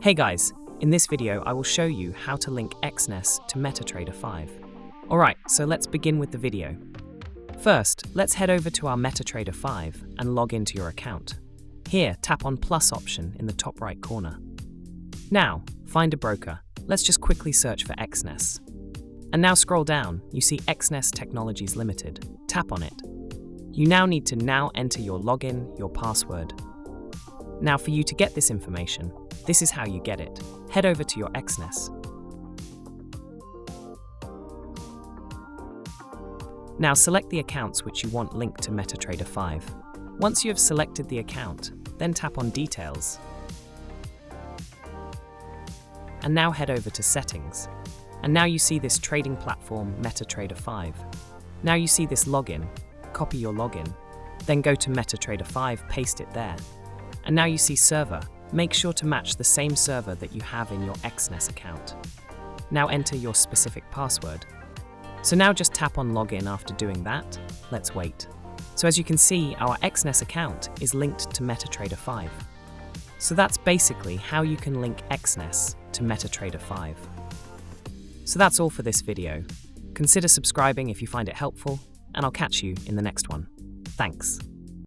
Hey guys, in this video I will show you how to link Exness to Metatrader 5. Alright, so let's begin with the video. First, let's head over to our Metatrader 5 and log into your account. Here, tap on plus option in the top right corner. Now, find a broker. Let's just quickly search for Exness. And now scroll down, you see Exness Technologies Limited. Tap on it. You now need to enter your login, your password. Now for you to get this information, this is how you get it. Head over to your Exness. Now select the accounts which you want linked to Metatrader 5. Once you have selected the account, then tap on Details. And now head over to Settings. And now you see this trading platform Metatrader 5. Now you see this login. Copy your login. Then go to Metatrader 5, paste it there. And now you see server. Make sure to match the same server that you have in your Exness account. Now enter your specific password. So now just tap on login after doing that. Let's wait. So as you can see, our Exness account is linked to Metatrader 5. So that's basically how you can link Exness to Metatrader 5. So that's all for this video. Consider subscribing if you find it helpful, and I'll catch you in the next one. Thanks.